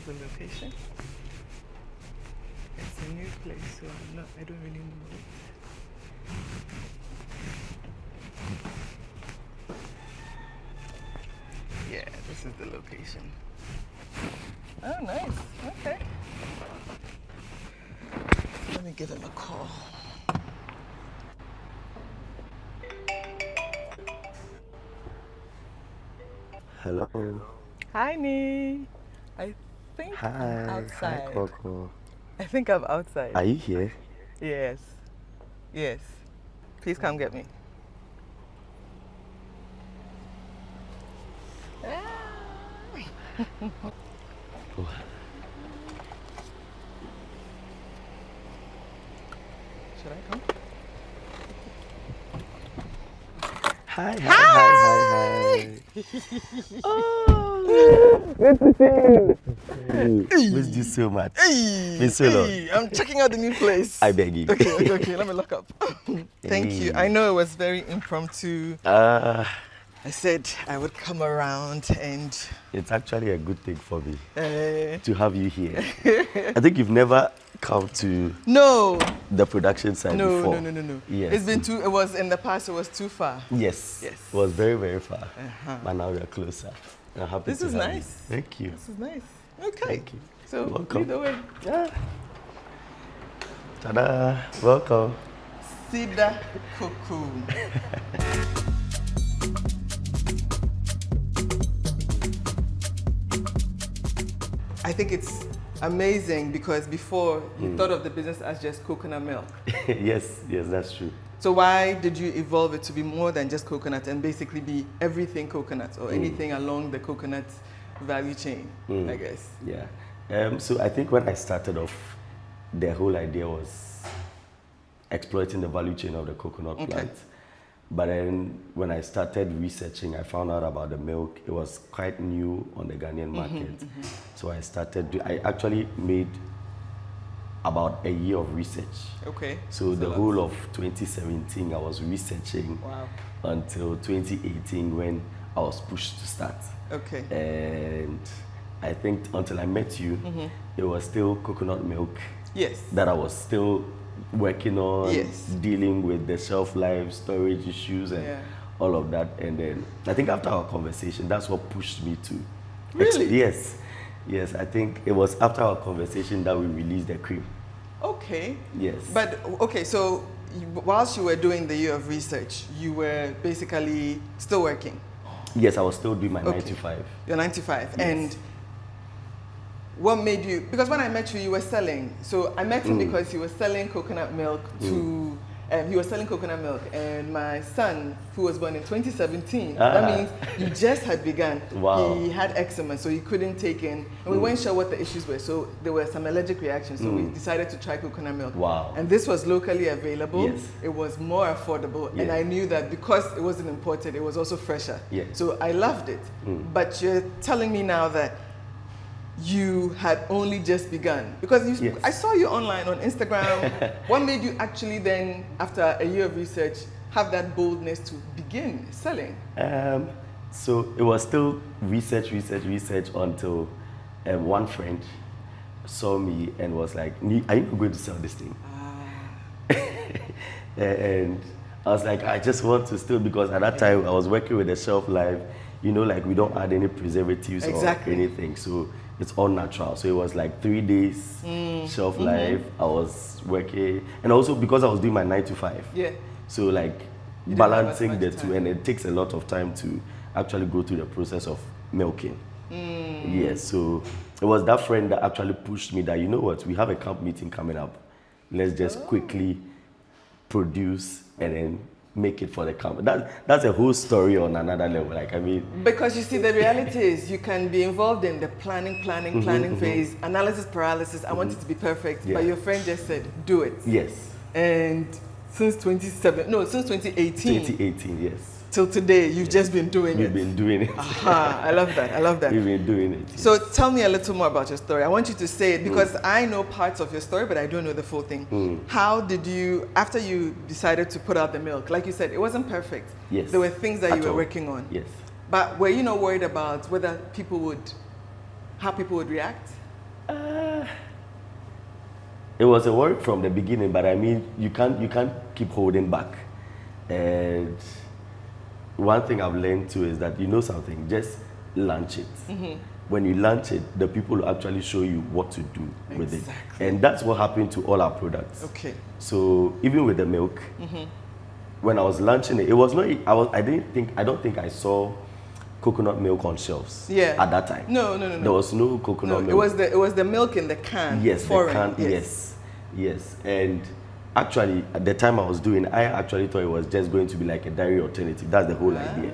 the location. It's a new place, so I don't really know it. Yeah, this is the location. Oh, nice. Okay. So let me give him a call. Hello. Hi, Nii. I think I'm outside. Hi, Coco. I think I'm outside. Are you here? Yes. Yes. Please come get me. Should I come? Hi. Oh, good to see you. Missed you so much. Been so long. I'm checking out the new place. I beg you. Okay, let me lock up. Thank you. I know it was very impromptu. I said I would come around and... It's actually a good thing for me to have you here. I think you've never come to the production side before. No. Yes. It's been it was in the past, it was too far. Yes. It was very, very far. But now we are closer. I'm happy This to is have nice. you. Thank you. This is nice. Okay. Thank you. So, welcome. Either way. Yeah. Ta-da. Welcome. CedarCoco. I think it's amazing because before you thought of the business as just coconut milk. yes, that's true. So why did you evolve it to be more than just coconut and basically be everything coconut or anything along the coconut value chain, I guess? Yeah. So I think when I started off, the whole idea was exploiting the value chain of the coconut plant. But then when I started researching, I found out about the milk. It was quite new on the Ghanaian market. So I actually made about a year of research. Okay. So the whole of 2017, I was researching until 2018 when I was pushed to start. Okay. And I think until I met you, it was still coconut milk. Yes. That I was still working on, dealing with the shelf life, storage issues, and all of that. And then I think after our conversation, that's what pushed me to. Really? Yes. I think it was after our conversation that we released the cream. Okay. Yes. But okay, so whilst you were doing the year of research, you were basically still working. Yes, I was still doing my 9 to 5. You're 9 to 5, and what made you, because when I met you, you were selling. So I met him because he was selling coconut milk to, he was selling coconut milk. And my son, who was born in 2017, that means you just had begun. Wow. He had eczema, so he couldn't take in. And we weren't sure what the issues were. So there were some allergic reactions. So we decided to try coconut milk. Wow. And this was locally available. Yes. It was more affordable. And I knew that because it wasn't imported, it was also fresher. Yes. So I loved it. But you're telling me now that you had only just begun, because I saw you online on Instagram. What made you actually then, after a year of research, have that boldness to begin selling? So it was still research until one friend saw me and was like, "Are you going to sell this thing?" And I was like, I just want to still, because at that time I was working with the shelf life, like we don't add any preservatives or anything, so it's all natural. So it was like 3 days shelf life. I was working, and also because I was doing my 9 to 5. Yeah. So like balancing the two, and it takes a lot of time to actually go through the process of milking. Yes. So it was that friend that actually pushed me that, you know what, we have a camp meeting coming up. Let's just quickly produce and then make it for the camp. That's a whole story on another level. Like, I mean, because you see, the reality is you can be involved in the planning phase, analysis paralysis. I want it to be perfect, but your friend just said, do it. Yes. And since 2018. 2018, yes. Till today, you've just been doing it. You've been doing it. I love that. We've been doing it. Yes. So tell me a little more about your story. I want you to say it because I know parts of your story, but I don't know the full thing. How did you, after you decided to put out the milk, like you said, it wasn't perfect. Yes. There were things that you were working on. Yes. But were you not worried about how people would react? It was a worry from the beginning, but I mean, you can't keep holding back. And one thing I've learned too is that, you know something, just launch it. When you launch it, the people will actually show you what to do with it. And that's what happened to all our products. Okay. So even with the milk, when I was launching it, it was not, I don't think I saw coconut milk on shelves at that time. No. There was no coconut milk. It was the milk in the can. Yes, foreign. the can, yes. And actually, at the time I was doing, I actually thought it was just going to be like a dairy alternative. That's the whole idea.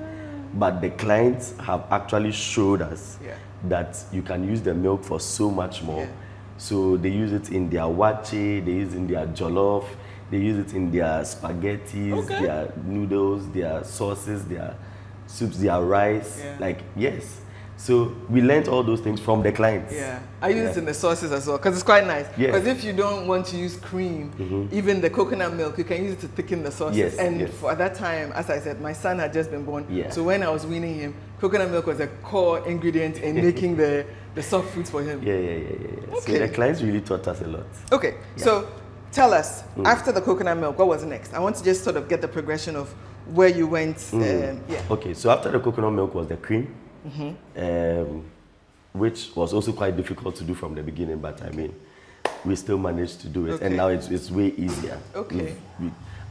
But the clients have actually showed us that you can use the milk for so much more. Yeah. So they use it in their wache, they use it in their jollof, they use it in their spaghettis, their noodles, their sauces, their soups, their rice. Like, yes. So we learned all those things from the clients. Yeah, I use it in the sauces as well because it's quite nice. Because if you don't want to use cream, even the coconut milk, you can use it to thicken the sauces. For at that time, as I said, my son had just been born. So when I was weaning him, coconut milk was a core ingredient in making the soft foods for him. Okay. So the clients really taught us a lot. Okay, so tell us, after the coconut milk, what was next? I want to just sort of get the progression of where you went. Okay, so after the coconut milk was the cream. Which was also quite difficult to do from the beginning, but I mean, we still managed to do it, and now it's way easier.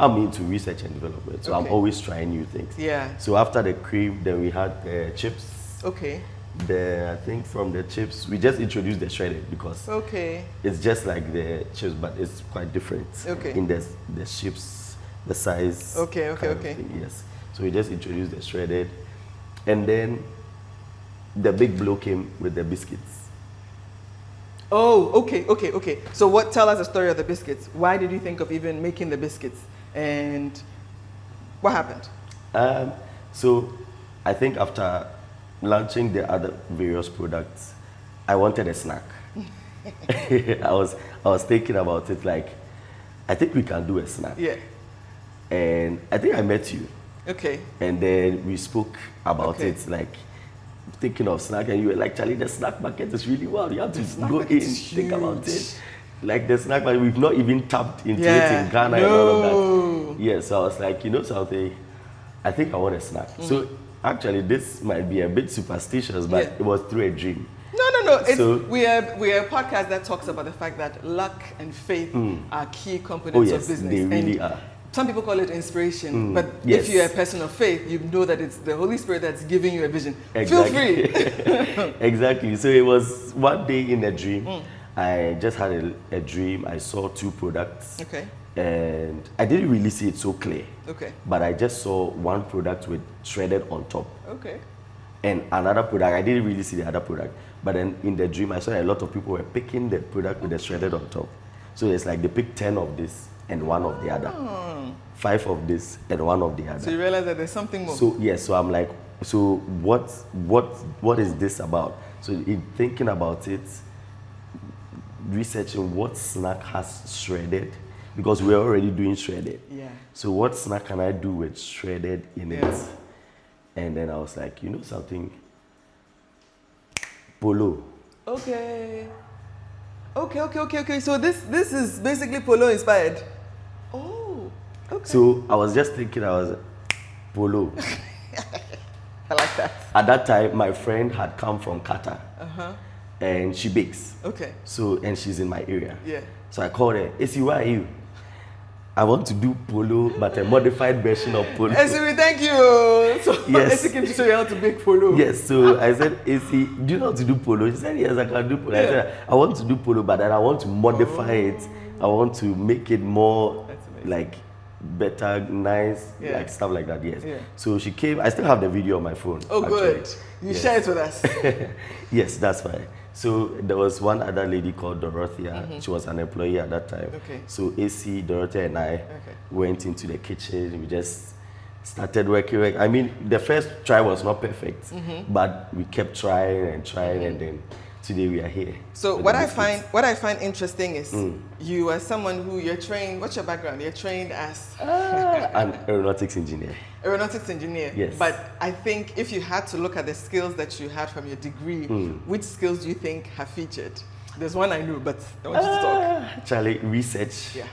I'm into research and development, so I'm always trying new things. So after the cream, then we had the chips. I think from the chips, we just introduced the shredded because it's just like the chips, but it's quite different in the chips, the size. Yes. So we just introduced the shredded, and then the big blow came with the biscuits. Okay. So tell us the story of the biscuits. Why did you think of even making the biscuits? And what happened? So I think after launching the other various products, I wanted a snack. I was thinking about it like, I think we can do a snack. And I think I met you. And then we spoke about it, like, thinking of snack, and you were like, Charlie, the snack market is really wild. You have to go in, think about it. Like the snack market, we've not even tapped into it in Ghana and all of that. So I was like, you know something, I think I want a snack. So actually, this might be a bit superstitious, but it was through a dream. No. We are a podcast that talks about the fact that luck and faith are key components of business. They really are. Some people call it inspiration, but if you're a person of faith, you know that it's the Holy Spirit that's giving you a vision. Feel free. Exactly. So it was one day in a dream. I just had a dream. I saw two products. And I didn't really see it so clear. But I just saw one product with shredded on top. And another product, I didn't really see the other product. But then in the dream, I saw a lot of people were picking the product with the shredded on top. So it's like they picked 10 of this and one of the other. 5 of this and one of the other. So you realize that there's something more. So yes, so I'm like, so what is this about? So in thinking about it, researching what snack has shredded, because we're already doing shredded. So what snack can I do with shredded in it? And then I was like, you know something? Polo. Okay. So this is basically polo inspired. So I was just thinking, polo. I like that. At that time, my friend had come from Qatar, and she bakes. So, and she's in my area. So I called her. Esi, where are you? I want to do polo, but a modified version of polo. Esi, thank you. So Esi came to show you how to bake polo. So I said, Esi, do you know how to do polo? She said, yes, I can do polo. I said, I want to do polo, but then I want to modify it. I want to make it more like better, nice, like stuff like that. So she came. I still have the video on my phone. Good. You share it with us. Yes, that's fine. So there was one other lady called Dorothea. She was an employee at that time. So AC, Dorothea, and I went into the kitchen. We just started working. I mean, the first try was not perfect, but we kept trying, and then today we are here. So what I find interesting is you are someone who you're trained. What's your background? You're trained as an aeronautics engineer. Yes. But I think if you had to look at the skills that you had from your degree, which skills do you think have featured? There's one I know, but I want you to talk. Charlie, research. Yeah.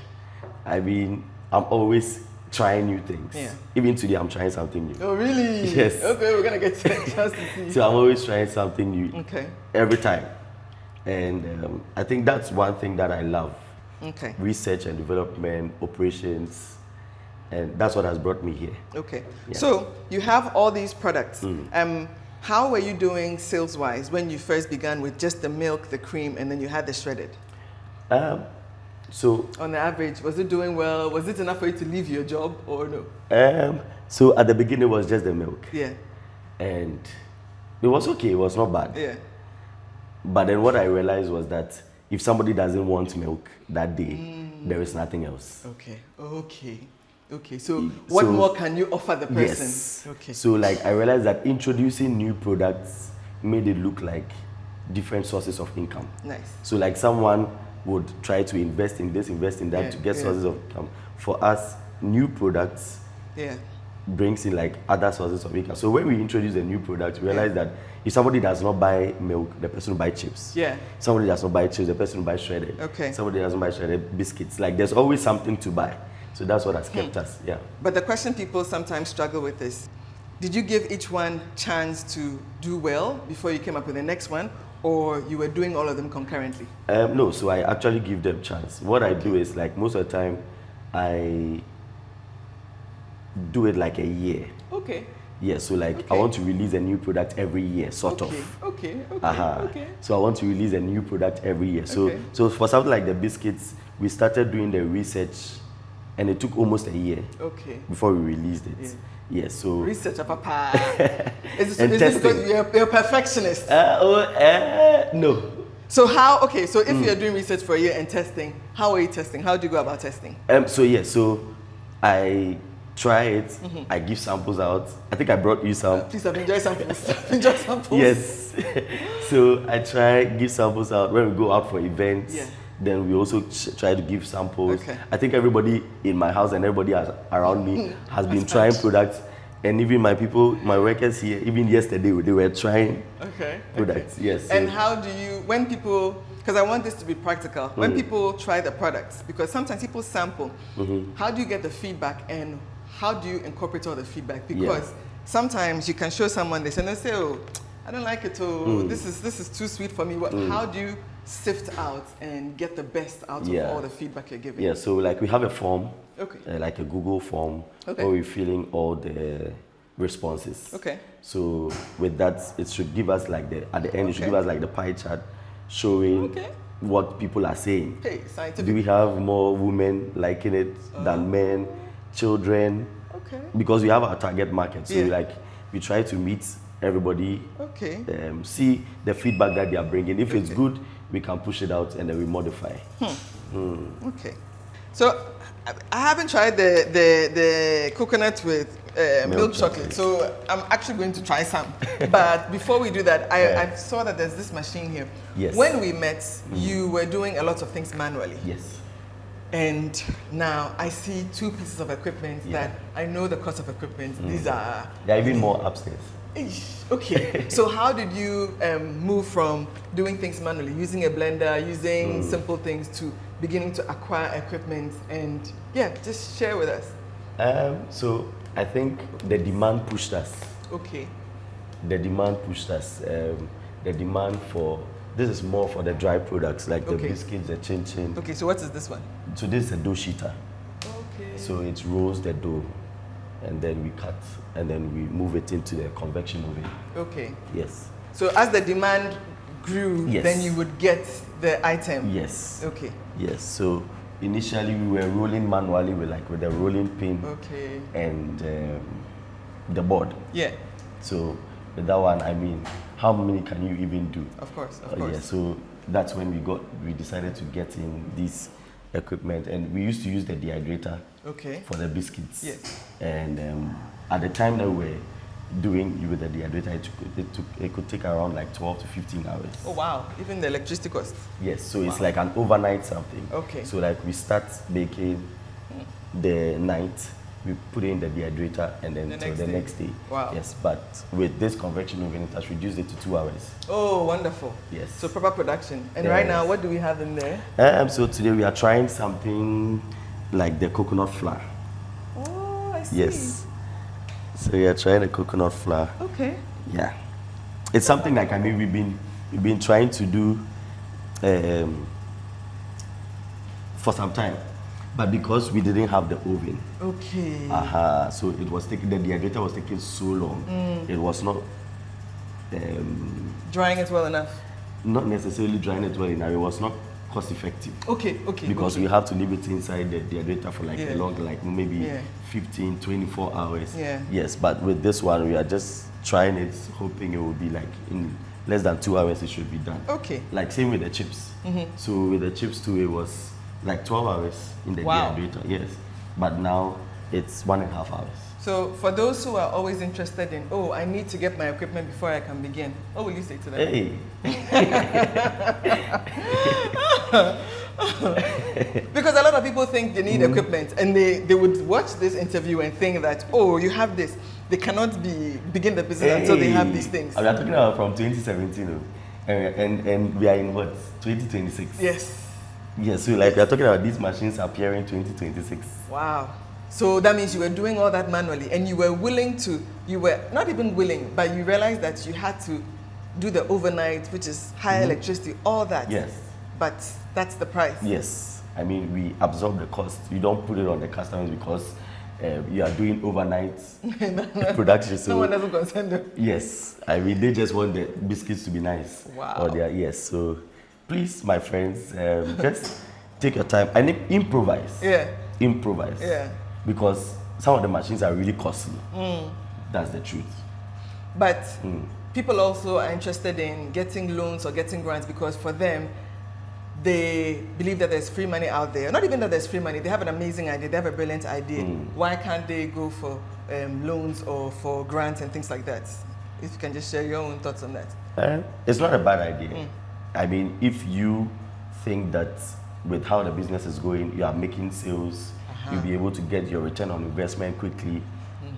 I mean, I'm always trying new things. Yeah. Even today, I'm trying something new. Oh, really? Yes. Okay, we're gonna get a chance to see. So I'm always trying something new. Okay. Every time. And I think that's one thing that I love. Okay. Research and development, operations, and that's what has brought me here. Okay. Yeah. So you have all these products. How were you doing sales-wise when you first began with just the milk, the cream, and then you had the shredded? So on the average, was it doing well? Was it enough for you to leave your job or no? So at the beginning, it was just the milk. Yeah. And it was okay. It was not bad. Yeah. But then what I realized was that if somebody doesn't want milk that day, there is nothing else. Okay. Okay. Okay. So what more can you offer the person? Yes. Okay. So like I realized that introducing new products made it look like different sources of income. Nice. So like someone would try to invest in this, invest in that to get sources of income. For us, new products brings in like other sources of income. So when we introduce a new product, we realize that if somebody does not buy milk, the person will buy chips. Yeah. Somebody does not buy chips, the person will buy shredded. Okay. Somebody doesn't buy shredded biscuits. Like there's always something to buy. So that's what has kept us. Yeah. But the question people sometimes struggle with is, did you give each one chance to do well before you came up with the next one, or you were doing all of them concurrently? No, so I actually give them chance. What I do is like most of the time, I do it like a year. Okay. Yeah, so like I want to release a new product every year, sort of. Okay. Okay. So I want to release a new product every year. So for something like the biscuits, we started doing the research, and it took almost a year before we released it. Yeah, so research, papa. Is and this because you're a perfectionist? No. So how? Okay, so if you're doing research for a year and testing, how are you testing? How do you go about testing? So I try it. I give samples out. I think I brought you some. Please, I've enjoyed samples. Enjoy samples. Yes. So I try give samples out when we go out for events. Yeah. Then we also try to give samples. Okay. I think everybody in my house and everybody around me has been trying products, and even my people, my workers here, even yesterday they were trying products. Yes. And how do you, when people, because I want this to be practical, when people try the products, because sometimes people sample, how do you get the feedback and how do you incorporate all the feedback? Because sometimes you can show someone this and they say, oh, I don't like it, oh, this is too sweet for me. How do you sift out and get the best out of all the feedback you're giving? Yeah, so like we have a form, like a Google form, where we're filling all the responses. Okay. So with that, it should give us like at the end, it should give us like the pie chart showing what people are saying. Okay, scientific. Do we have more women liking it than men, children? Okay. Because we have our target market, so we try to meet everybody. Okay. See the feedback that they are bringing. If it's good, we can push it out and then we modify. Okay. So I haven't tried the coconut with milk chocolate, so I'm actually going to try some. But before we do that, I saw that there's this machine here. Yes. When we met, you were doing a lot of things manually. Yes. And now I see two pieces of equipment that I know the cost of equipment. These are... There are even more upstairs. Okay, so how did you move from doing things manually, using a blender, using simple things, to beginning to acquire equipment? And just share with us. So I think the demand pushed us. Okay. The demand pushed us. The demand for, this is more for the dry products like the biscuits, the chin chin. Okay, so what is this one? So this is a dough sheeter. Okay. So it rolls the dough, and then we cut, and then we move it into the convection oven. Okay. Yes. So as the demand grew, then you would get the item. Yes. Okay. Yes. So initially we were rolling manually with the rolling pin. Okay. And the board. Yeah. So with that one, I mean, how many can you even do? Of course. Of course. Yeah. So that's when we decided to get in this equipment, and we used to use the dehydrator for the biscuits. Yes. And at the time that we were doing it with the dehydrator, it could take around like 12 to 15 hours. Oh wow, even the electricity cost? Yes, so it's like an overnight something. Okay. So like we start baking the night, we put it in the dehydrator and then till the next day. Wow. Yes, but with this convection oven, it has reduced it to 2 hours. Oh, wonderful. Yes. So proper production. And Yes. right now, what do we have in there? So today we are trying something like the coconut flour. Oh, I see. Yes. So we are trying the coconut flour. Okay. Yeah. It's something like, I mean, we've been trying to do for some time, but because we didn't have the oven. Okay. So it was taking, the dehydrator was taking so long. It was not drying it well enough. not necessarily drying it well enough. It was not cost effective. Okay. Because we have to leave it inside the dehydrator for like a long, like maybe 15, 24 hours. Yeah. Yes, but with this one, we are just trying it, hoping it will be like in less than 2 hours, it should be done. Okay. Like same with the chips. So with the chips too, it was like 12 hours in the dehydrator. Yes. But now it's 1.5 hours. So for those who are always interested in, oh, I need to get my equipment before I can begin, what will you say to them? Hey. Because a lot of people think they need equipment, and they would watch this interview and think that, oh, you have this. They cannot begin the business until they have these things. We are talking about from 2017, and we are in what, 2026? Yes. Yes, so like we are talking about these machines appearing 2026. Wow. So that means you were doing all that manually, and you were willing to, you were not even willing, but you realized that you had to do the overnight, which is high electricity, all that. Yes. But that's the price. Yes. I mean, we absorb the cost. You don't put it on the customers because you are doing overnight production. So no one doesn't concern them. yes. I mean, they just want the biscuits to be nice. Wow. Or they are, yes. So please, my friends, just take your time and improvise. Yeah. Improvise. Yeah. Because some of the machines are really costly. That's the truth. But people also are interested in getting loans or getting grants because for them, they believe that there's free money out there. Not even that there's free money. They have an amazing idea. They have a brilliant idea. Why can't they go for loans or for grants and things like that? If you can just share your own thoughts on that. It's not a bad idea. I mean, if you think that with how the business is going, you are making sales, you'll be able to get your return on investment quickly,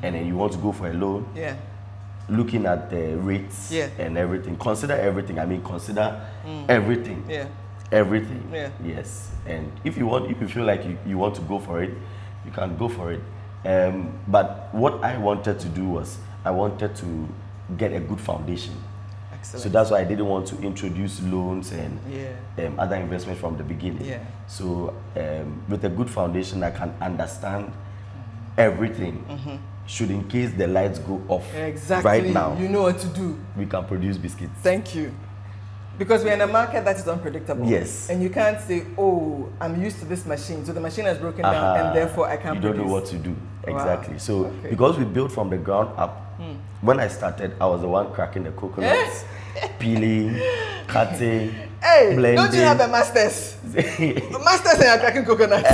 and then you want to go for a loan. Yeah. Looking at the rates and everything, consider everything. I mean, consider everything. Yeah. Everything. Yeah. Yes. And if you feel like you want to go for it, you can go for it. But what I wanted to do was I wanted to get a good foundation. Excellent. So that's why I didn't want to introduce loans and other investments from the beginning. Yeah. So with a good foundation, I can understand everything. Should in case the lights go off right now, you know what to do. We can produce biscuits. Thank you. Because we're in a market that is unpredictable. Yes. And you can't say, oh, I'm used to this machine, so the machine has broken down and therefore I can't produce. You don't know what to do. Exactly. So because we built from the ground up, when I started, I was the one cracking the coconuts, peeling, cutting, blending. Don't you have a master's? Master's in cracking coconuts?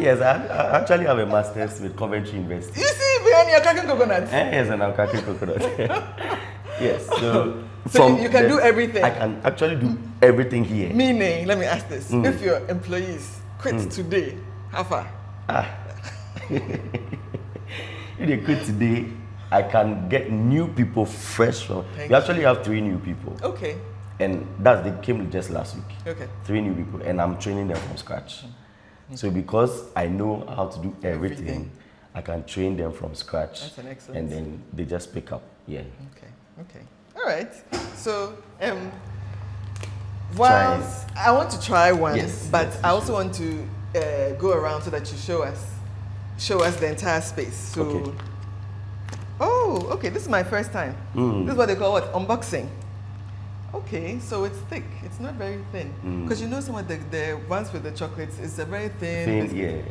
Yes, I actually have a master's with Coventry University. You see, behind you're cracking coconuts? Yes, and I'm cracking coconuts. Yes, so you can do everything. I can actually do everything here. Meaning, let me ask this. If your employees quit today, how far? If they quit today, I can get new people fresh from. We actually have 3 new people. Okay. And they came just last week. Okay. 3 new people, and I'm training them from scratch. So because I know how to do everything, I can train them from scratch. That's an excellent. And then they just pick up. Yeah. Okay. All right. So, I want to try one, but I also want to go around so that you show us the entire space. So. Okay. Oh, okay. This is my first time. This is what they call unboxing. Okay, so it's thick. It's not very thin. Because you know some of the ones with the chocolates is a very thin. Yeah.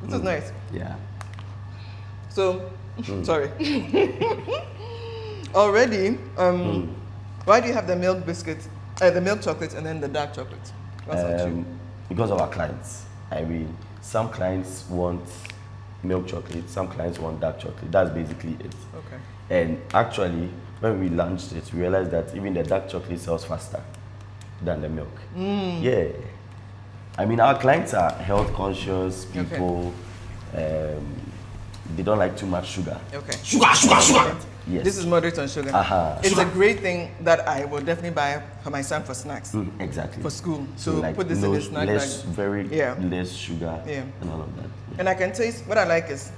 This is nice. Yeah. So, sorry. Already, why do you have the milk biscuits, the milk chocolates, and then the dark chocolates? Because of our clients. I mean, some clients want milk chocolate, some clients want dark chocolate. That's basically it. Okay. And actually, when we launched it, we realized that even the dark chocolate sells faster. than the milk. Yeah. I mean, our clients are health conscious people. They don't like too much sugar. Okay. Sugar. Yes. This is moderate on sugar. It's a great thing that I will definitely buy for my son for snacks. Exactly. For school. So like put this in his snack bag. Very less sugar and all of that. Yeah. And I can taste, what I like is,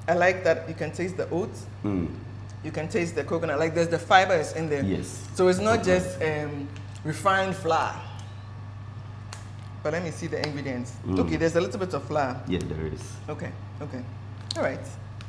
I like that you can taste the oats. You can taste the coconut. Like there's the fiber is in there. Yes. So it's not just refined flour. But let me see the ingredients. Okay, there's a little bit of flour. Yeah, there is. Okay. All right.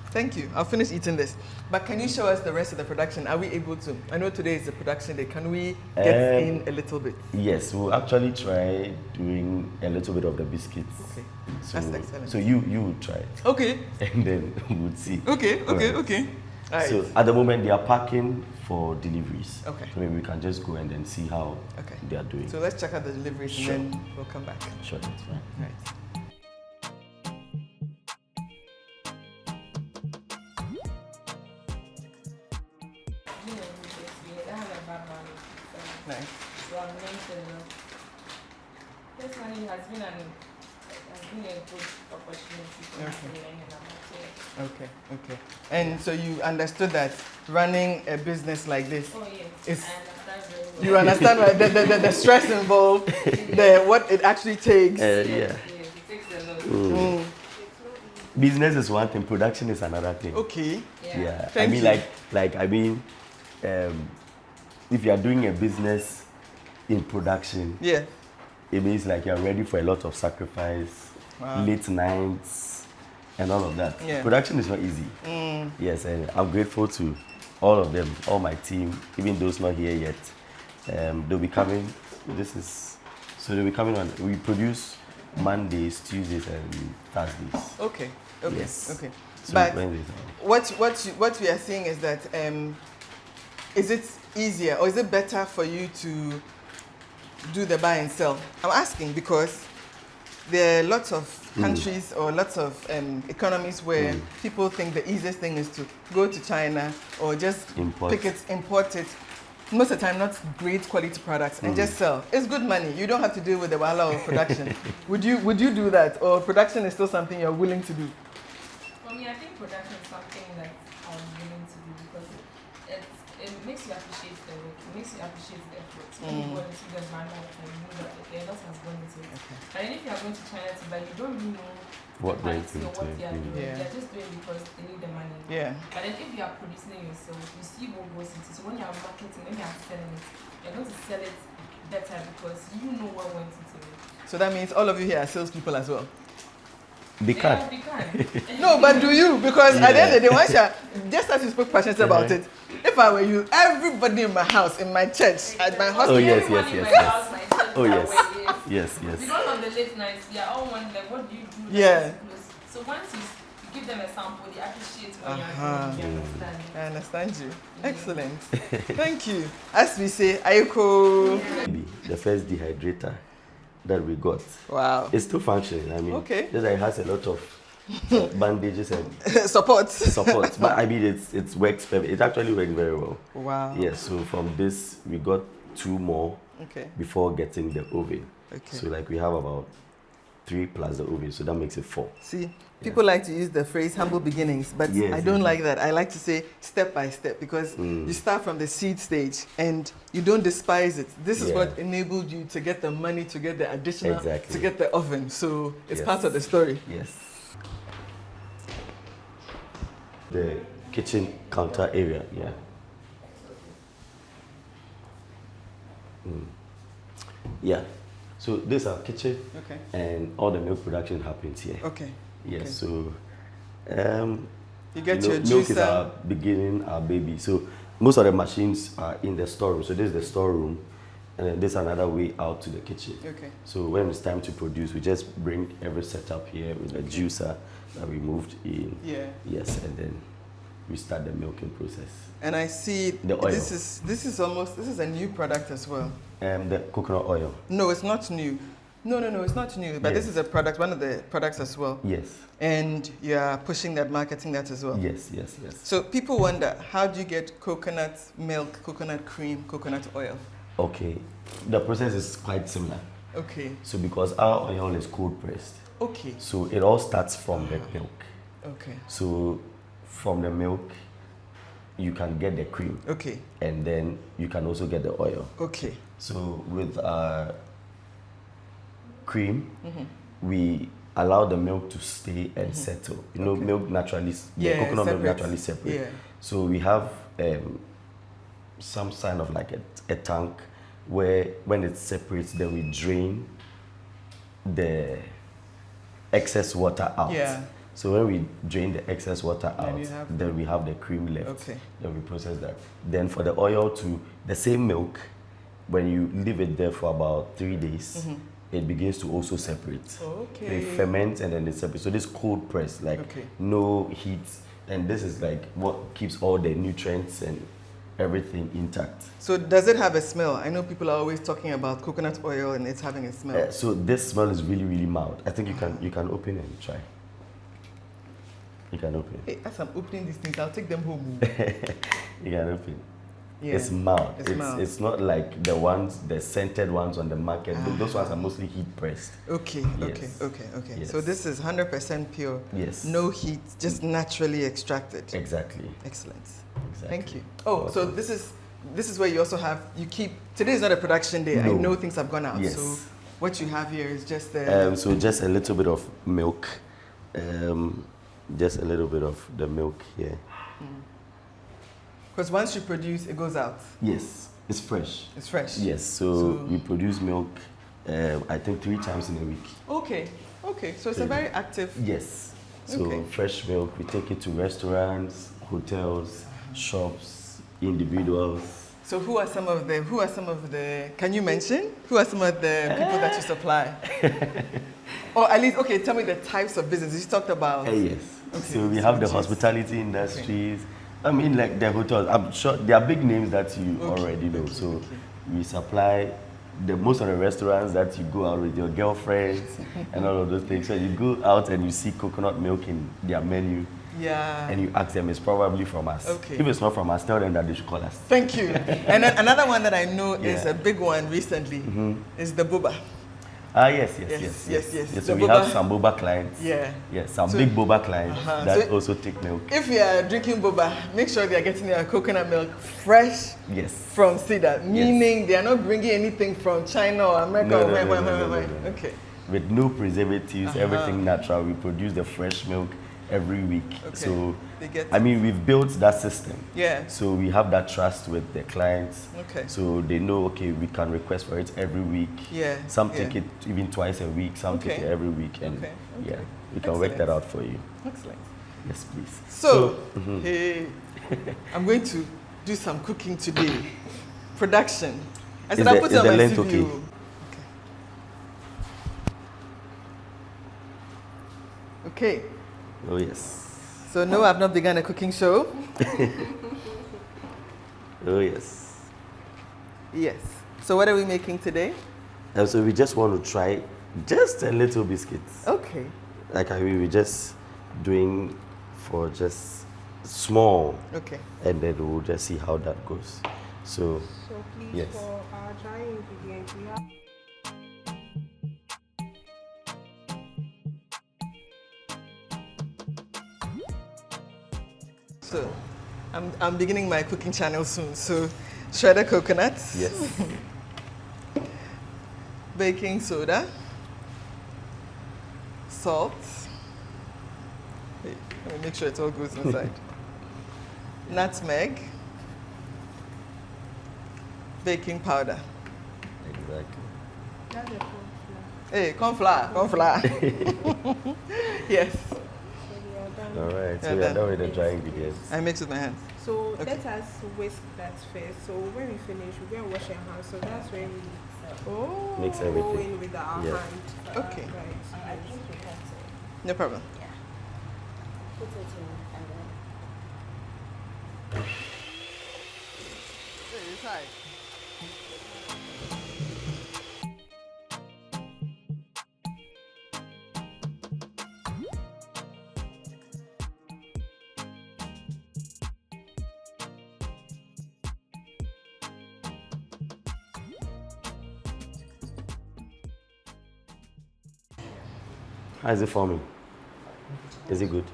Thank you. I'll finish eating this. But can you show us the rest of the production? Are we able to? I know today is the production day. Can we get in a little bit? Yes, we'll actually try doing a little bit of the biscuits. Okay. So, that's excellent. So you would try it. Okay. And then we'll see. Okay. All right. Right. So at the moment they are packing for deliveries. Okay. So maybe we can just go and then see how they are doing. So let's check out the deliveries and then we'll come back. Sure, that's fine. Right. Nice. So I'm mentioning personally has been a good opportunity for me to learn about it. Okay. And so you understood that running a business like this is I understand very well. you understand right? The stress involved, what it actually takes. Yeah. Yes, it takes a lot. Business is one thing, production is another thing. Okay. Yeah. Thank you. If you are doing a business in production, Yeah. it means like you're ready for a lot of sacrifice, late nights, and all of that. Yeah. Production is not easy. Yes, and I'm grateful to all of them, all my team, even those not here yet. They'll be coming. They'll be coming on. We produce Mondays, Tuesdays, and Thursdays. Okay. Yes. Okay. So But Wednesdays. what we are seeing is that is it easier or is it better for you to do the buy and sell? I'm asking because there are lots of countries or lots of economies where people think the easiest thing is to go to China or just import it. Most of the time, not great quality products, and just sell. It's good money. You don't have to deal with the wahala of production. Would you do that, or production is still something you're willing to do? For me, I think production is something that I'm willing to do because it makes you appreciate the work. It makes you appreciate the effort. When you go into the manual and you know that a lot has gone into it. And then if you are going to China to buy, you don't really know what the quality or what they are doing. Yeah. They are just doing it because they need the money. Yeah. But then if you are producing it yourself, you see what goes into it. So when you are marketing, when you are selling it, you're going to sell it better because you know what went into it. So that means all of you here are salespeople as well. They can. Yeah, we can. No, but do you? Because at the end of the day, once just as you spoke passionately about it, if I were you, everybody in my house, in my church, at my hospital. Oh, yes. Oh, Yes. Because of the late nights, they are all wondering, like, what do you do? Yeah. So once you give them a sample, they appreciate what you understand. I understand you. Excellent. Thank you. As we say, Ayoko. The first dehydrator that we got. Wow. It's still functioning. I mean, just like it has a lot of bandages and support. But I mean, it works perfect. It actually works very well. Wow. Yes. So from this, we got 2 more before getting the oven. Okay. So like we have about 3 plus the oven, so that makes it 4. See, people like to use the phrase humble beginnings, but I don't like that. I like to say step by step because you start from the seed stage and you don't despise it. This is what enabled you to get the money, to get the additional, to get the oven. So it's part of the story. Yes. The kitchen counter area, yeah. So this is our kitchen, and all the milk production happens here. Yes. So you get your milk juicer. is our beginning, our baby. So most of the machines are in the storeroom. So this is the storeroom, and then this is another way out to the kitchen. So when it's time to produce, we just bring every setup here with the juicer that we moved in. Yes, and then we start the milking process. And I see the oil. This is a new product as well. The coconut oil. No, it's not new. No, it's not new. But this is a product, one of the products as well. Yes. And you are pushing that, marketing that as well. Yes. So people wonder, how do you get coconut milk, coconut cream, coconut oil? Okay, the process is quite similar. Okay. So because our oil is cold pressed, Okay. so it all starts from the milk. Okay. So from the milk, you can get the cream. Okay. And then you can also get the oil. Okay. So with cream, we allow the milk to stay and settle. You know, milk naturally, the coconut milk naturally separate. Yeah. So we have some kind of like a tank where when it separates, then we drain the excess water out. Yeah. So when we drain the excess water out, then we have the cream left. Okay. Then we process that. Then for the oil to the same milk, when you leave it there for about 3 days, it begins to also separate. Okay. They ferment and then they separate. So this cold press, like no heat, and this is like what keeps all the nutrients and everything intact. So does it have a smell? I know people are always talking about coconut oil and it's having a smell. So this smell is really, really mild. I think you can open and try. You can open. Hey, as I'm opening these things, I'll take them home. You can open. Yeah. It's mild. Mild. It's not like the scented ones on the market. Those ones are mostly heat pressed. Okay, Yes. okay. Yes. So this is 100% pure. Yes. No heat, just naturally extracted. Exactly. Excellent. Exactly. Thank you. Oh, so this is where you also have, today is not a production day. No. I know things have gone out. Yes. So what you have here is just the... So just a little bit of milk. Just a little bit of the milk here. Because once you produce, it goes out. Yes, it's fresh. It's fresh. Yes, so we produce milk, I think 3 times in a week. Okay. So it's a very active... Yes. So fresh milk, we take it to restaurants, hotels, shops, individuals. So who are some of the, can you mention? Who are some of the people that you supply? Or at least, tell me the types of business you talked about. Yes. So we have the hospitality industries. I mean, like the hotels. I'm sure there are big names that you already know. So we supply most of the restaurants that you go out with your girlfriends and all of those things. So you go out and you see coconut milk in their menu. Yeah. And you ask them, it's probably from us. Okay. If it's not from us, tell them that they should call us. Thank you. And then another one that I know is a big one recently is the boba. Yes. So we have some boba clients. Yeah. Yes, some big boba clients that also take milk. If you are drinking boba, make sure they are getting their coconut milk fresh from Cedar, meaning they are not bringing anything from China or America. No. Okay. With no preservatives, everything natural. We produce the fresh milk every week. So we've built that system. Yeah. So we have that trust with the clients. Okay. So they know, we can request for it every week. Yeah. Some take it even twice a week, some take it every week. And we can work that out for you. Excellent. Yes, please. So hey, I'm going to do some cooking today. Production. I said I'll put it on my CV. Okay. Oh, yes. So, no, I've not begun a cooking show. Oh, yes. Yes. So, what are we making today? So, we just want to try just a little biscuits. Okay. Like we're just doing for just small. Okay. And then we'll just see how that goes. So please, for our dry ingredients, we have... So, I'm beginning my cooking channel soon. So, shredded coconuts. Yes. Baking soda. Salt. Wait, let me make sure it all goes inside. Nutmeg. Baking powder. Exactly. That's a corn flour. Hey, corn flour. Yes. All right, so we are done with the dry ingredients. I mix with my hands. So let us whisk that first. So when we finish, we're going to wash our hands. So that's when we Mix go everything. in with our hand. Okay. Right. I think you have to No problem. put it in and then Inside. How is it forming? Is it good?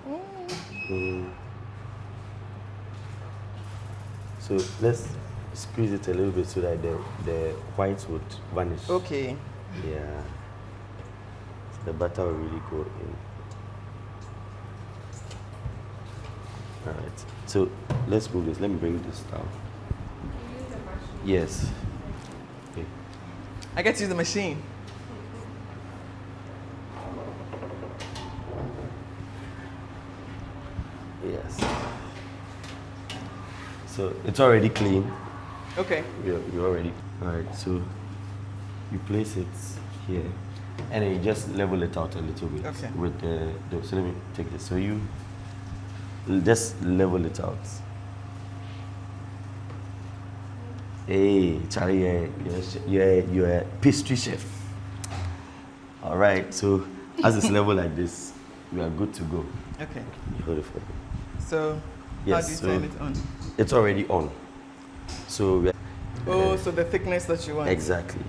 So let's squeeze it a little bit so that the whites would vanish. Okay. Yeah. So the butter will really go in. All right. So let's move this. Let me bring this down. Yes. Okay. I get to use the machine. Yes. So it's already clean. Okay. You already. All right. So you place it here, and then you just level it out a little bit. Okay. With the so let me take this. So you just level it out. Hey, Charlie, you're a pastry chef. All right. So as it's level like this, we are good to go. Okay. You hold it for me. So Yes, how do you turn it on? It's already on. So we So the thickness that you want. exactly.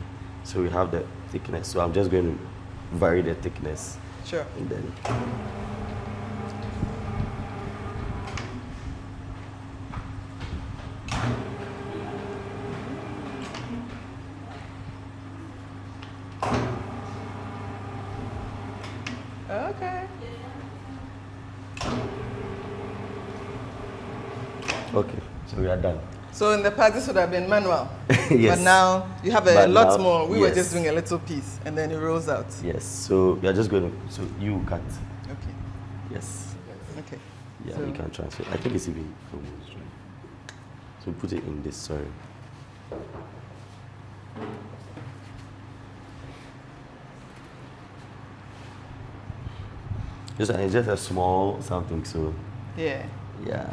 So we have the thickness. So I'm just going to vary the thickness, Sure. and then Okay. okay. So we are done. So in the past, this would have been manual. Yes. But now you have a But lot now- more. We were yes. just doing a little piece, and then it rolls out. Yes. So we are just going to. So you cut. Okay. Yes. Okay. Yeah, So- you can transfer. I think it's even almost right. So put it in this. Sorry. It's just a small something. So Yeah. yeah.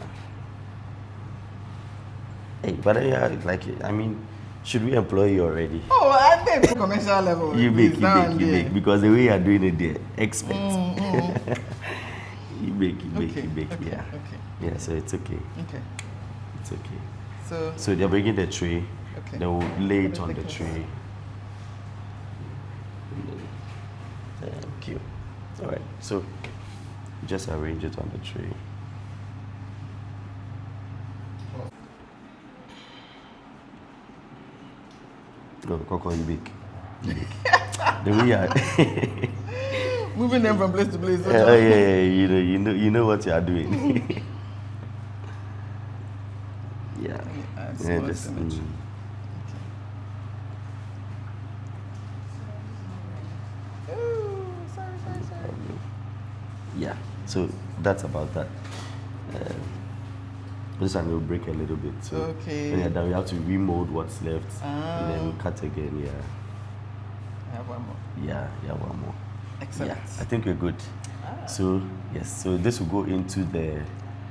Hey, but yeah, like I mean, should we employ you already? Oh, I think commercial level. You please, make, now and you then. make, because the way you are doing it, there, expert. you make, Okay, you make, okay, yeah, okay. yeah. So it's okay, Okay. it's okay. So So they're bringing the tray. Okay. They will lay it What on is the the tray. Thank you. All right. So just arrange it on the tray. No, Coco, you bake. You bake. The way you are. moving them from place to place. Yeah, you know what you are doing. yeah. Add Yeah, small just, symmetry. Ooh, sorry. yeah. So that's about that. This time will break a little bit. So Okay. when you're done, we have to remold what's left and then Ah. cut again. Yeah. I have one more. Yeah, one more. Excellent. Yeah, I think we're good. So yes, so this will go into the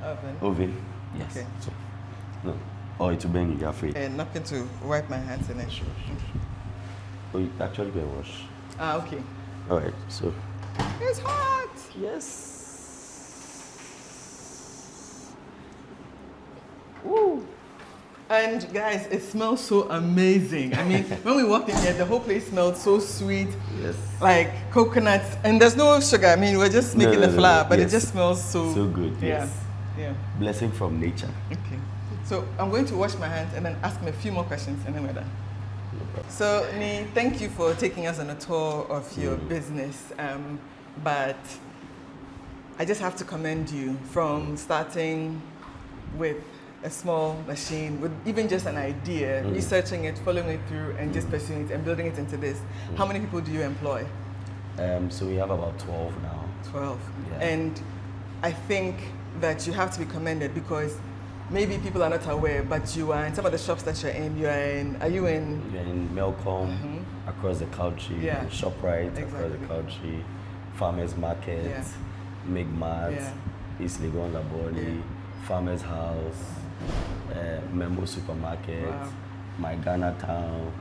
Oven. oven. Yes. Okay. So, no. Or it will burn you, you're afraid. And nothing to wipe my hands in it. Sure. Oh, you actually go and wash. Ah, okay. All right. So It's hot. yes. Woo. And guys, it smells so amazing. I mean, when we walked in here, the whole place smelled so sweet, Yes. like coconuts. And there's no sugar. I mean, we're just making the flour, but yes. it just smells so So good. Yeah. Yes. Yeah. Blessing from nature. Okay. So I'm going to wash my hands and then ask me a few more questions, and then we're done. So Nii, thank you for taking us on a tour of your business. But I just have to commend you from starting with a small machine, with even just an idea, researching it, following it through, and just pursuing it and building it into this. How many people do you employ? So we have about 12 now. 12. Yeah. And I think that you have to be commended because maybe people are not aware, but you are in some of the shops that you're in. Are you in? We're in Melcombe, across the country, Yeah. in ShopRite, across Exactly. the country, Farmers Market, Yeah. Migmart, Yeah. East Legon Laboli, Yeah. Farmers House, Memo Supermarket, Wow. My Ghana Town,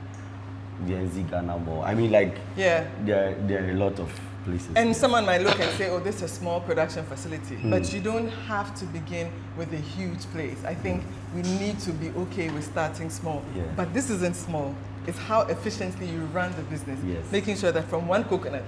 DNZ Ghana Mall. I mean, like, Yeah. there are a lot of places. And someone might look and say, oh, this is a small production facility. But you don't have to begin with a huge place. I think we need to be okay with starting small. Yeah. But this isn't small. It's how efficiently you run the business. Yes. Making sure that from one coconut,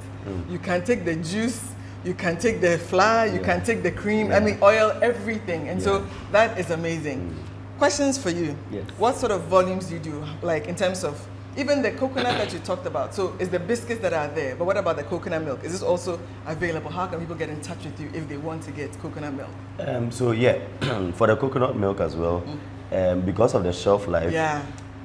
you can take the juice you can take the flour, you can take the cream, Yeah. I mean oil, everything. And so that is amazing. Questions for you. Yes. What sort of volumes do you do? Like in terms of even the coconut that you talked about. So it's the biscuits that are there, but what about the coconut milk? Is this also available? How can people get in touch with you if they want to get coconut milk? So yeah, for the coconut milk as well, because of the shelf life,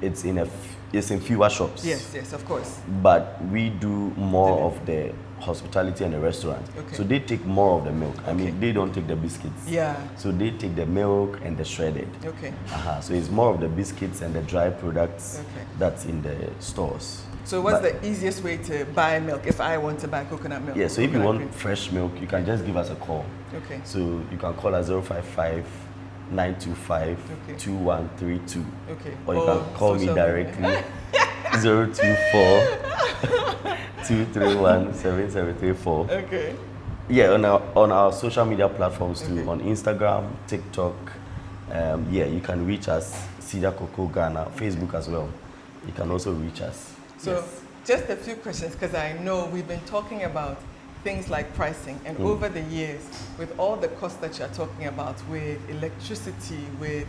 it's in fewer shops. Yes, of course. But we do more of the hospitality and the restaurant. Okay. So they take more of the milk. I mean, they don't take the biscuits. Yeah. So they take the milk and the shredded. Okay. So it's more of the biscuits and the dry products that's in the stores. So what's the easiest way to buy milk if I want to buy coconut milk? Yeah, so if you Coconut want cream? fresh milk, you can just give us a call. Okay. So you can call us 055 925 2132. Okay. Or you can call me social directly 024 231 7734. Okay. Yeah, on our social media platforms too, on Instagram, TikTok. You can reach us, CedarCoco Ghana, Facebook as well. You can also reach us. So just a few questions, because I know we've been talking about things like pricing, and over the years, with all the costs that you're talking about, with electricity, with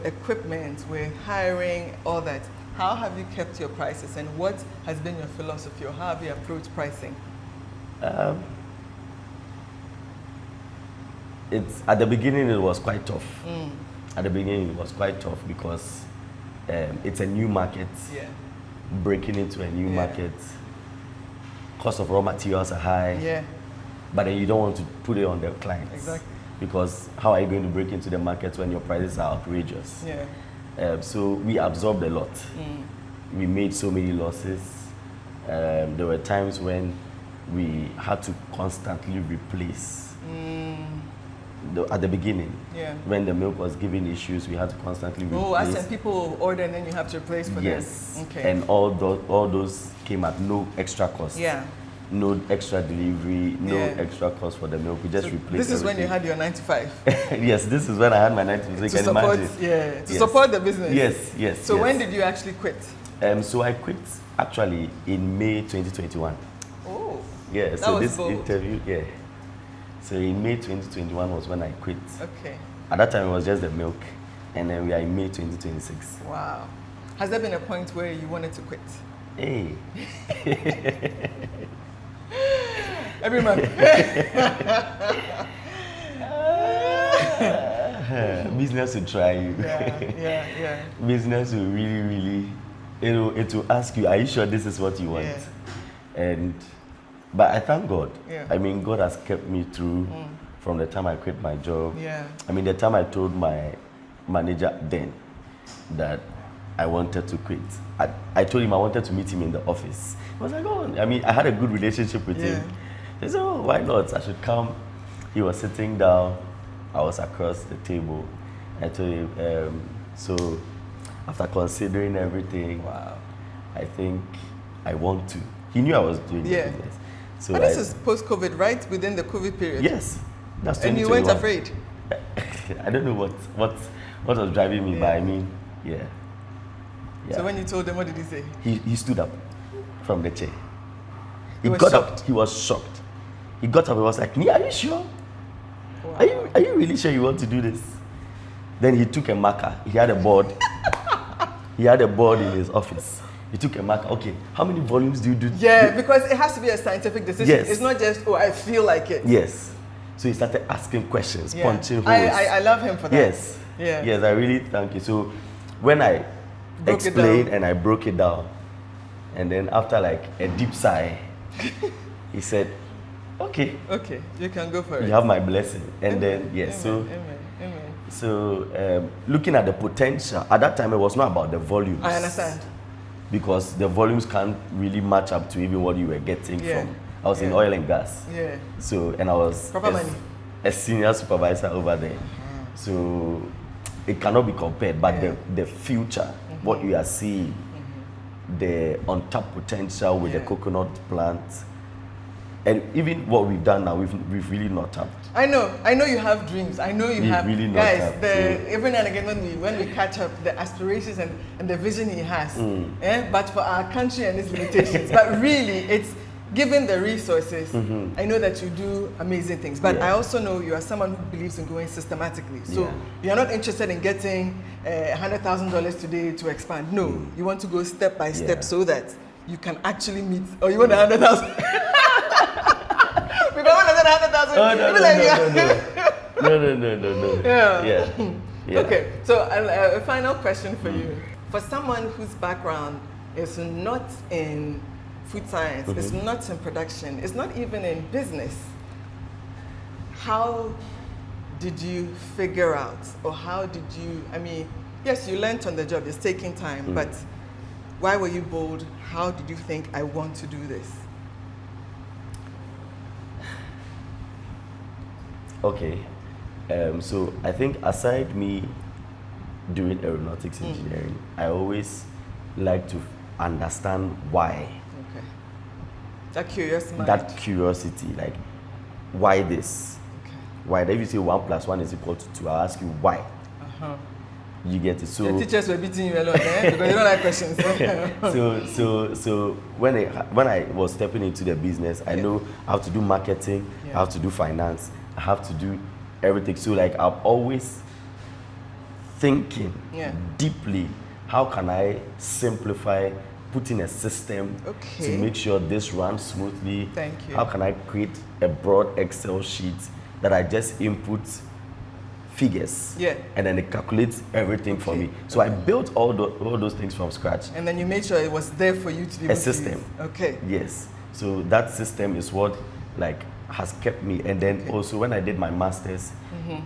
equipment, with hiring, all that, how have you kept your prices, and what has been your philosophy, or how have you approached pricing? It's at the beginning it was quite tough. At the beginning it was quite tough because it's a new market. Yeah. Breaking into a new market. Cost of raw materials are high. Yeah. But then you don't want to put it on the clients. Exactly. Because how are you going to break into the market when your prices are outrageous? Yeah. So we absorbed a lot. We made so many losses. There were times when we had to constantly replace. At the beginning, when the milk was giving issues, we had to constantly replace. Oh, as in people order and then you have to replace for them. Yes. Okay. And all those came at no extra cost. Yeah. No extra delivery, no extra cost for the milk. We just replaced This is when you everything. had your 9 to 5. Yes, this is when I had my 9 to 5. To Can support, imagine. to support the business. Yes. So when did you actually quit? So I quit actually in May 2021. Oh. Yeah. That So was this bold. interview, So in May 2021 was when I quit. Okay. At that time it was just the milk, and then we are in May 2026. Wow. Has there been a point where you wanted to quit? Hey. Every month. Business will try you. Yeah. Business will really, it will ask you, are you sure this is what you want? But I thank God. Yeah. I mean, God has kept me through from the time I quit my job. Yeah. I mean, the time I told my manager then that I wanted to quit. I told him I wanted to meet him in the office. He was like, oh, I mean, I had a good relationship with him. He said, oh, why not? I should come. He was sitting down. I was across the table. I told him, so after considering everything, I think I want to. He knew I was doing the business. So and this is post-COVID, right? Within the COVID period? Yes. That's 2021. And you weren't afraid? I don't know what was driving me, but I mean, So when you told him, what did he say? He stood up from the chair. He was got shocked. up. He was shocked. He got up and was like, Nii, are you sure? Wow. Are you really sure you want to do this? Then he took a marker. He had a board. He had a board in his office. He took a marker. Okay, how many volumes do you do? Yeah, because it has to be a scientific decision. Yes. It's not just, oh, I feel like it. Yes. So he started asking questions, punching holes. I love him for that. Yes. Yeah. Yes, I really thank you. So when I explained and I broke it down, and then after like a deep sigh, he said, okay, you can go for it. you have my blessing. And then, Amen. So looking at the potential, at that time it was not about the volumes. I understand. Because the volumes can't really match up to even what you were getting from. I was in oil and gas. Yeah. So, and I was a senior supervisor over there. So it cannot be compared, but the future, what you are seeing, the untapped potential with the coconut plant, and even what we've done now, we've really not tapped. I know you have dreams. I know you have really not guys. tapped, Every now and again when we catch up, the aspirations and the vision he has. But for our country and its limitations. But really, given the resources, I know that you do amazing things. But Yeah. I also know you are someone who believes in going systematically. So Yeah. you're not interested in getting $100,000 today to expand. No, you want to go step by step Yeah. so that you can actually meet, or you want 100,000. Because when I said 100,000, Oh, you'll be like, no. Yeah. Yeah. Okay, so a final question for you. For someone whose background is not in food science, it's not in production, it's not even in business, how did you figure out, or how did you, I mean, yes, you learned on the job, it's taking time, but why were you bold? How did you think, I want to do this? Okay. So I think aside me doing aeronautics engineering, I always like to understand why. Okay. That curious mind. That curiosity, like, why this? Okay. Why? If you say 1 + 1 = 2, I'll ask you why. Uh-huh. You get it. So Your teachers were beating you a lot, because you don't like questions. so when I was stepping into the business, I know how to do marketing, how to do finance, I have to do everything. So like I'm always thinking deeply, how can I simplify, put in a system to make sure this runs smoothly? Thank you. How can I create a broad Excel sheet that I just input figures and then it calculates everything for me? So I built all those things from scratch. And then you made sure it was there for you to be able to system. use. Okay. Yes. So that system is what like has kept me. And then also when I did my master's,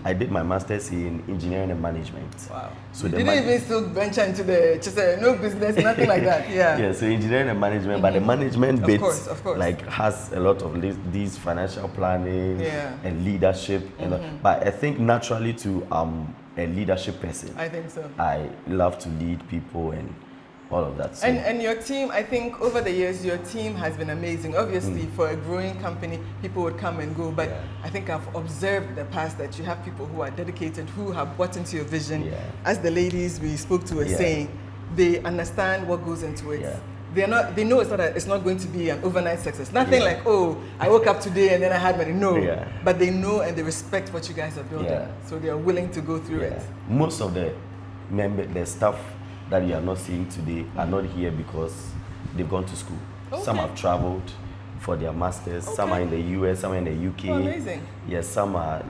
I did my master's in engineering and management. Wow. So You the didn't even still venture into the just no business, nothing like that. Yeah. Yeah. So engineering and management, but the management bit of course. like has a lot of these financial planning and leadership. But I think naturally to a leadership person. I think so. I love to lead people and all of that. So. And your team, I think over the years, your team has been amazing. Obviously, for a growing company, people would come and go, but I think I've observed in the past that you have people who are dedicated, who have bought into your vision. As the ladies we spoke to were saying, they understand what goes into it. They know it's not going to be an overnight success. Nothing like, oh, I woke up today and then I had money. No, but they know and they respect what you guys are building. So they are willing to go through it. Most of the staff that you are not seeing today are not here because they've gone to school. Some have traveled for their masters. Some are in the US, some are in the UK. Oh, amazing. Yes, some are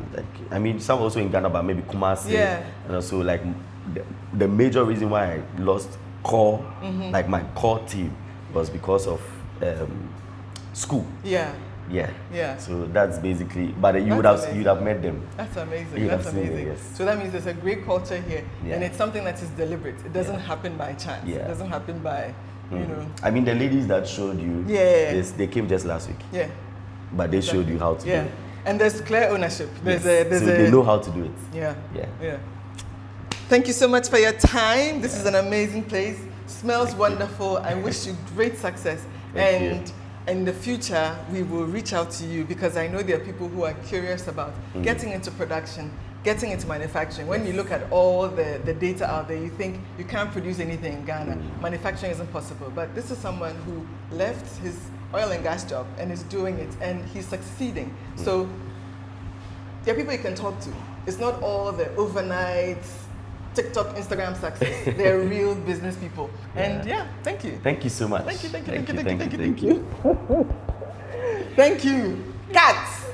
some also in Ghana, but maybe Kumasi. And also like the major reason why I lost like my core team was because of school. So that's basically, but you would have met them. That's amazing. That's amazing. Yes. So that means there's a great culture here, and it's something that is deliberate. It doesn't happen by chance. It doesn't happen by, you know. I mean, the ladies that showed you, they came just last week. But they showed you how to do it. And there's clear ownership. So they know how to do it. Yeah. Thank you so much for your time. This is an amazing place. Smells wonderful. I wish you great success. Thank you. In the future, we will reach out to you because I know there are people who are curious about getting into production, getting into manufacturing. When you look at all the data out there, you think you can't produce anything in Ghana. Manufacturing isn't possible. But this is someone who left his oil and gas job and is doing it, and he's succeeding. So there are people you can talk to. It's not all the overnight TikTok, Instagram success. They're real business people. And thank you. Thank you so much. Thank you. Thank you. Cats!